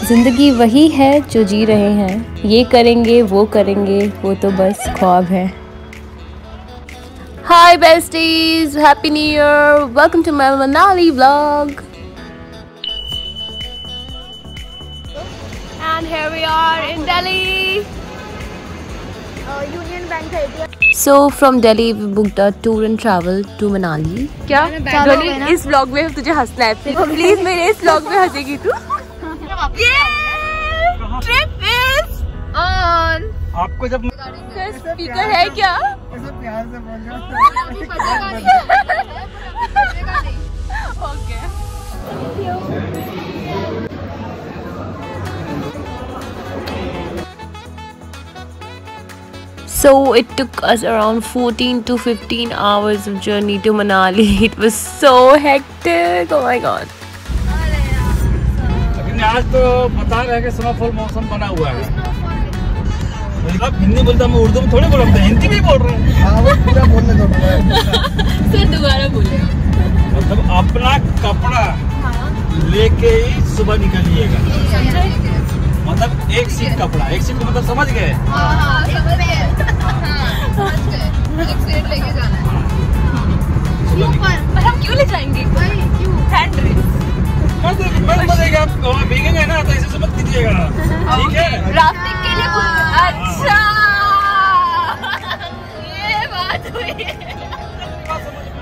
ज़िंदगी वही है जो जी रहे हैं, ये करेंगे वो तो बस ख्वाब है। Hi besties, happy new year, welcome to my Manali vlog. And here we are in Delhi. Union bank है। So from Delhi we booked a tour and travel to Manali. क्या ध्वनि, इस vlog में तुझे हंसना है, प्लीज मेरे इस vlog में हंसेगी तू। Trip is on. आपको जब स्पीकर है क्या? ऐसा प्यार से बोल रहा Okay. So it took us around 14 to 15 hours of journey to Manali. It was so hectic. Oh my god. लेकिन आज तो बता रहे हैं कि स्नोफॉल मौसम बना हुआ है। आप हिंदी बोलता, मैं उर्दू में थोड़ी बोल रहा हूँ, हिंदी भी बोल रहे हैं। हाँ, वो पूरा बोलने दो। सर दोबारा बोलिए। मतलब अपना कपड़ा लेके ही सुबह निकलिएगा। मतलब एक सीट कपड़ा, एक सीट को मतलब समझ गए? हाँ, समझ गए। एक सीट लेके जाना है। क्यों पर हम क्यों ले जाएंगे? क्यों? Hand dress. मजेगा, आप वहाँ भीगेंगे ना तो ऐसे से मत कीजिएगा, ठीक है? राफ्टिंग के लिए। अच्छा, ये बात हुई।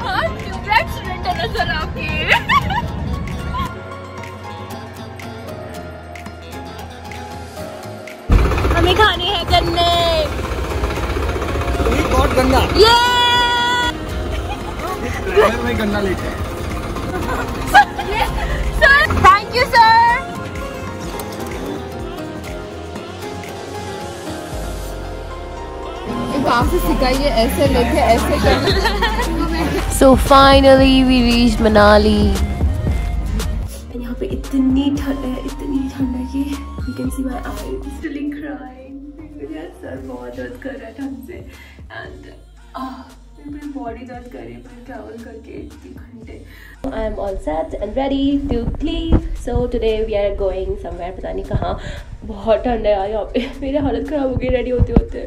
हाँ, ट्यूबलाइट स्टूडेंट है ना सर आपकी। हमें खाने हैं गन्ने। बहुत गंदा। ये मैं गन्ना लेके। Sir, thank you sir. कहाँ से सिखाइए ऐसे लेके ऐसे करना। So finally we reached Manali. And यहाँ पे इतनी ठंड है कि you can see my eyes still crying. मेरा सर बहुत दर्द कर रहा है ठंड से, and मेरी बॉडी दर्द कर रही है पूरी ट्रैवल करके इतने घंटे। I am all set and ready to leave. So today we are going somewhere, पता नहीं कहाँ। बहुत ठंड है यार यहाँ पे, मेरी हालत खराब हो गई रेडी होते होते।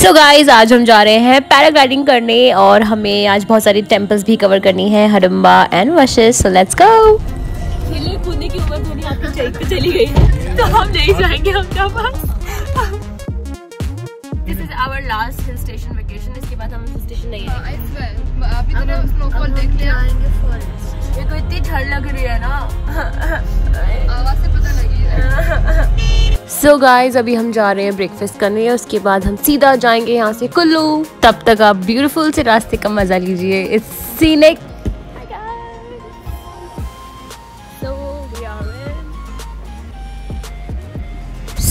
सो गाइज, आज हम जा रहे हैं पैराग्लाइडिंग करने और हमें आज बहुत सारी टेम्पल्स भी कवर करनी है, Hadimba and Vashisht. So let's go. खेलने कूदने की उम्र धोनी आपकी चली गई है, तो हम नहीं जाएंगे अपने पास। This is our last hill station vacation, इसके बाद हम हिल स्टेशन नहीं आएंगे। अभी तो स्नोफॉल देख लिया। मेरे को इतनी ठंड लग रही है ना, आवाज से पता लगी। सो गाइज, अभी हम जा रहे हैं ब्रेकफास्ट करने, उसके बाद हम सीधा जाएंगे यहाँ से कुल्लू। तब तक आप ब्यूटीफुल से रास्ते का मजा लीजिए। It's scenic.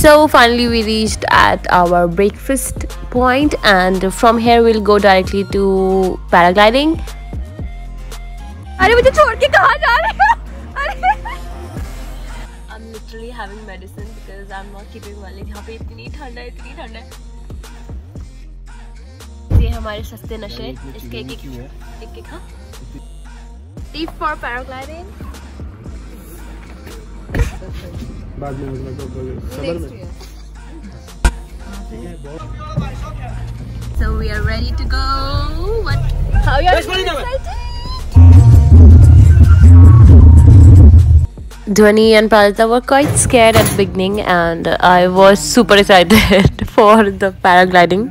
So finally we reached at our breakfast point and from here we'll go directly to paragliding. अरे मुझे छोड़ के कहाँ जा रहे हो? I'm literally having medicine because I'm not keeping well. यहाँ पे इतनी ठंड है। ये हमारे सस्ते नशे, इसके एक हाँ। Tip for paragliding. बाद में मतलब सबर में। So we are ready to go. How are you excited? Dhwani and Pradita were quite scared at the beginning and I was super excited for the paragliding.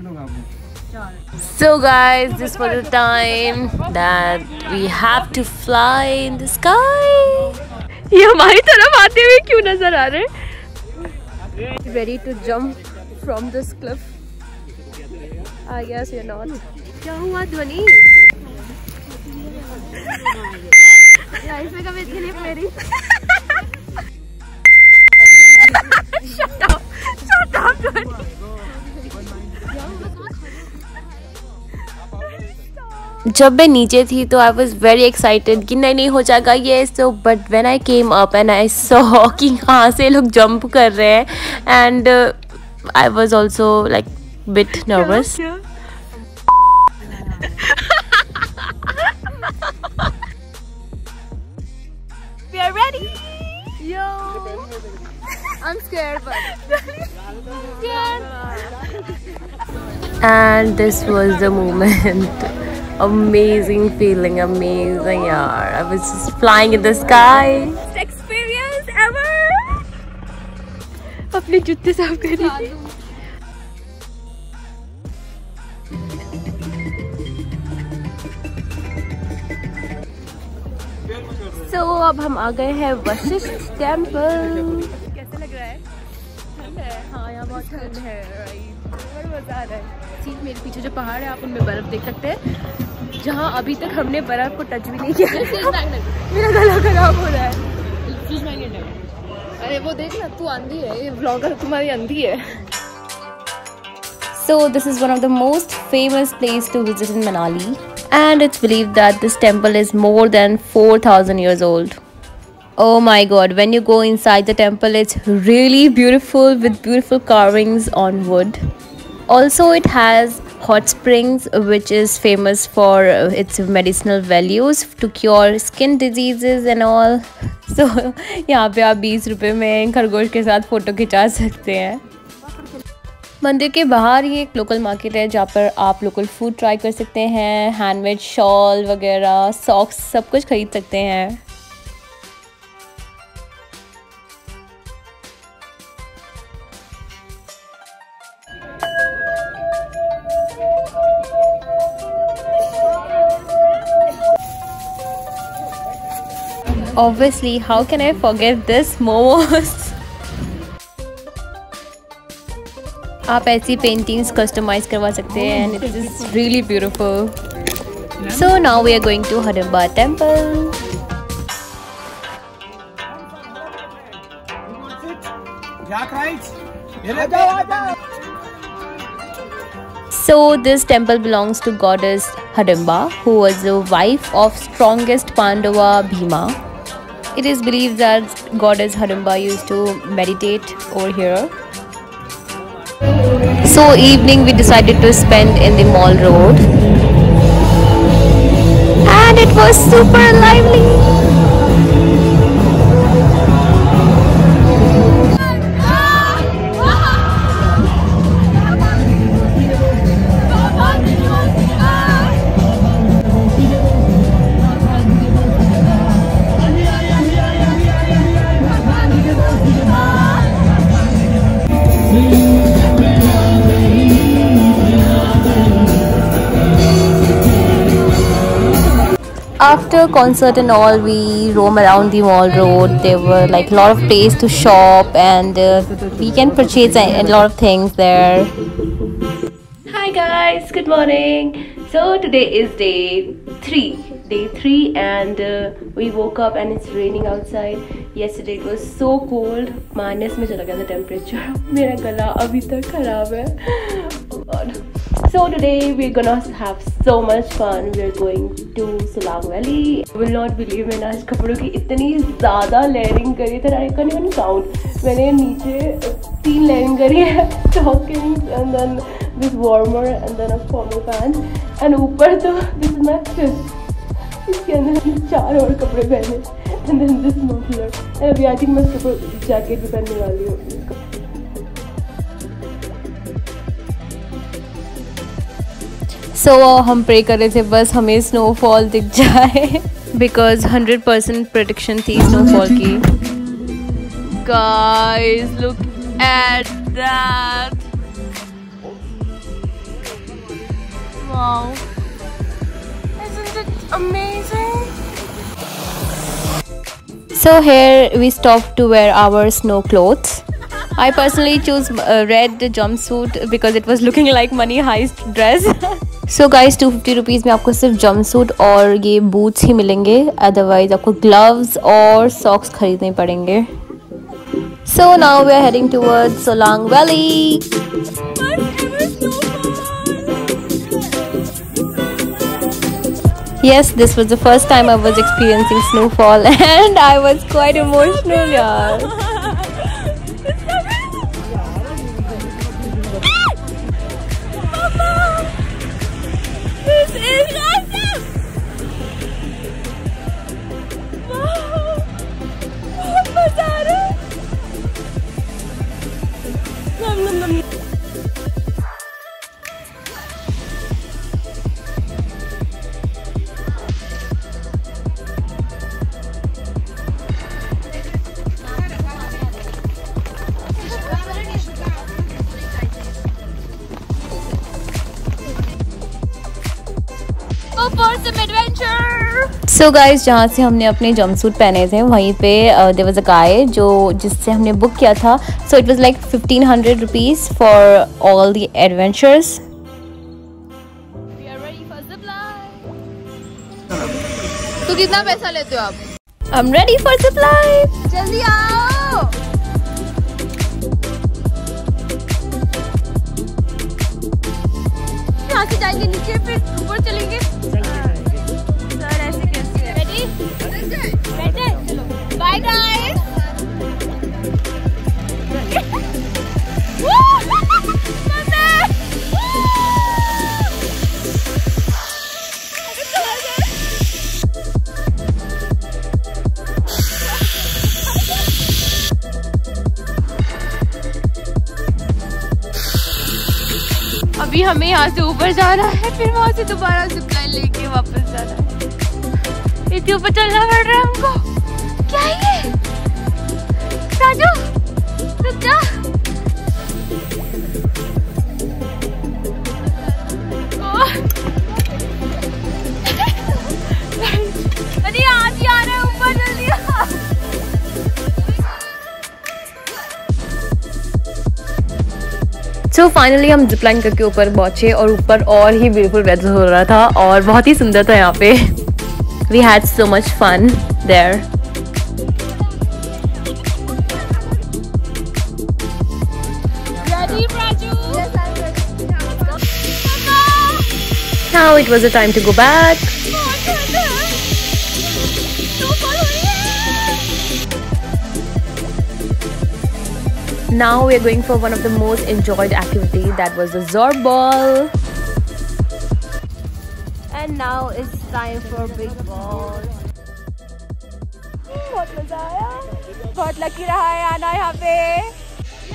So guys, this was the time that we have to fly in the sky. ये हमारी तरफ आते हुए क्यों नजर आ रहे हैं? Ready to jump from this cliff? I guess you're not. क्या हुआ ध्वनि? लाइफ में कभी इतनी नहीं मेरी। Shut up ध्वनि। जब मैं नीचे थी तो आई वॉज वेरी एक्साइटेड कि नहीं हो जाएगा ये। So but when I came up and I saw कि कहाँ से लोग जंप कर रहे हैं and I was also like bit nervous. We are ready. Yo, I'm scared, but scared. And this was the moment. Amazing feeling, amazing yaar. I was just flying in the sky. Best experience ever. अपने जूते साफ करिए. So अब हम आ गए हैं Vashishtha temple. कैसे लग रहा है? ठंड है. हाँ यहाँ बहुत ठंड है. और मजा आ रहा है. सीट मेरे पीछे जो पहाड़ है आप उनमें बर्फ देख सकते हैं, जहाँ अभी तक हमने बर्फ को टच भी नहीं किया. मेरा गला खराब हो रहा है. अरे वो देख ना, तू अंधी है. ये ब्लॉगर तुम्हारी अंधी है. So this is one of the most famous place to visit in Manali, and it's believed that this temple is more than 4,000 years old. Oh my god, when you go inside the temple, it's really beautiful with beautiful carvings on wood. Also it has hot springs which is famous for its medicinal values to cure skin diseases and all. So यहाँ पे आप 20 रुपए में खरगोश के साथ photo खिंचा सकते हैं. मंदिर के बाहर ही एक लोकल मार्केट है जहाँ पर आप लोकल फूड ट्राई कर सकते हैं. हैंडमेड शॉल वगैरह, सॉक्स, सब कुछ खरीद सकते हैं. Obviously, how can I forget this momos? आप ऐसी पेंटिंग्स कस्टमाइज करवा सकते हैं and it is really beautiful. So now we are going to Hidimba temple. So this temple belongs to goddess Hidimba, who was the wife of strongest Pandava Bhima. It is believed that goddess Hidimba used to meditate over here. So evening we decided to spend in the mall road, and it was super lively. After concert and all, we roam around the mall road. There were like a lot of place to shop, and we can purchase a lot of things there. Hi guys, good morning. So today is day 3, and we woke up and it's raining outside. Yesterday it was so cold. Minus में चला गया था temperature. मेरा गला अभी तक खराब है. Oh God. So today we're gonna have so much fun. We're going to Solang Valley. You will not believe मैंने आज कपड़ों की इतनी ज़्यादा लेयरिंग करी है. I can't even count. मैंने नीचे 3 लेयरिंग करी है. Stockings and then this warmer and then a formal pants. And ऊपर तो this is my 5th. इसके अंदर 4 और कपड़े पहने. And then this muffler. And अभी I think मैं इसके ऊपर जैकेट भी पहनने वाली हूँ. So हम प्रे कर रहे थे बस हमें स्नोफॉल दिख जाए, because 100% प्रेडिक्शन थी स्नोफॉल की. Guys, look at that! Wow! Isn't it amazing? So here we stopped to wear our snow clothes. I personally chose red jumpsuit because it was looking like money heist dress. So guys, 250 rupees में आपको सिर्फ jumpsuit और ये boots ही मिलेंगे. Otherwise आपको gloves और socks खरीदने पड़ेंगे. So now we are heading towards Solang Valley. Yes, this was the first time I was experiencing snowfall and I was quite emotional, yaar. So guys, जहाँ से हमने अपने जंपसूट पहने थे वहीं पे देयर वाज अ गाय जिससे हमने बुक किया था. So it was like 1500 rupees for all the adventures. तो कितना पैसा लेते हो आप? I am ready for supply. जल्दी आओ. यहाँ से जाएंगे नीचे फिर ऊपर चलेंगे. सर ऐसे कैसे? रेडी? बैठे? चलो. Bye guys. अभी हमें यहाँ से ऊपर जाना है, फिर वहाँ से दोबारा जिप लाइन लेके वापस जाना है. इतने ऊपर चलना पड़ रहा है हमको. क्या है ये? राजू रुक जा. अरे आज ही आ रहा है ऊपर, जल्दी आ. सो फाइनली हम जिपलाइन करके ऊपर पहुंचे और ऊपर और ही ब्यूटीफुल वेदर हो रहा था और बहुत ही सुंदर था यहाँ पे. We had so much fun there. Now it was the time to go back. Now we are going for one of the most enjoyed activity, that was the Zorb ball. And now it's time for big ball. बहुत मजा आया. बहुत lucky रहा है आना यहाँ पे.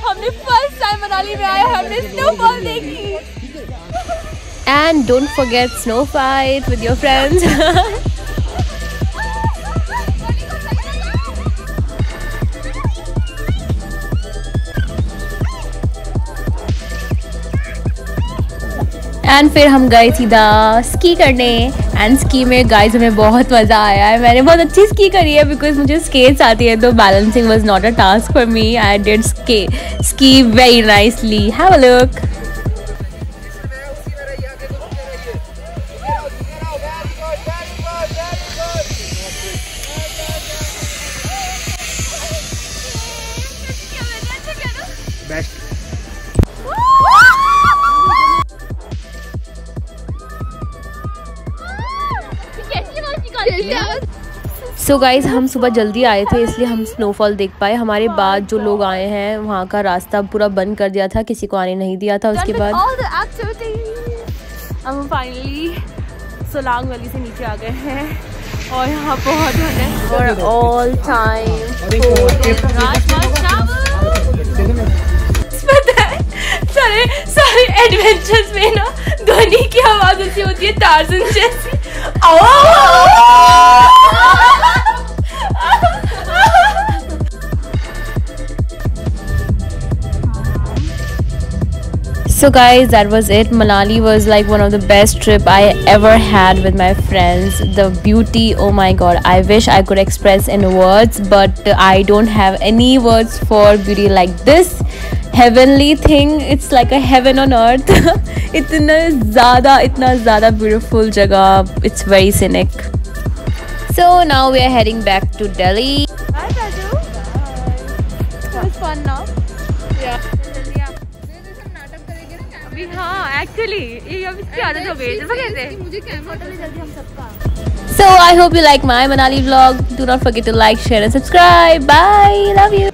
हमने फर्स्ट टाइम मनाली में आया, हमने स्नोफॉल देखी. And don't forget snow fight with your friends. And फिर हम गए सीधा स्की करने. एंड स्की में गाइस हमें बहुत मज़ा आया है. मैंने बहुत अच्छी स्की करी है बिकॉज मुझे स्केट्स आती है, तो balancing was not a task for me. I did ski very nicely. Have a look. So guys, हम सुबह जल्दी आए थे इसलिए हम स्नोफॉल देख पाए. हमारे बाद जो लोग आए हैं वहाँ का रास्ता पूरा बंद कर दिया था, किसी को आने नहीं दिया था. उसके बाद हम फाइनली सोलांग वैली से नीचे आ गए हैं और यहाँ बहुत है और ऑल टाइम सारे एडवेंचर्स में ना ध्वनि की आवाज ऐसी होती है टार्ज़न जैसी. So guys, that was it. Manali was like one of the best trip I ever had with my friends. The beauty, oh my god, I wish I could express in words, but I don't have any words for beauty like this heavenly thing. It's like a heaven on earth. इतना ज़्यादा beautiful जगह. It's very scenic. So now we are heading back to Delhi. Hi Raju. It was fun now. Yeah. हाँ actually ये अब इसकी आदत हो गई है. मुझे कैमरा ले जल्दी हम सबका. So I hope you like my Manali vlog. Do not forget to like, share and subscribe. Bye. Love you.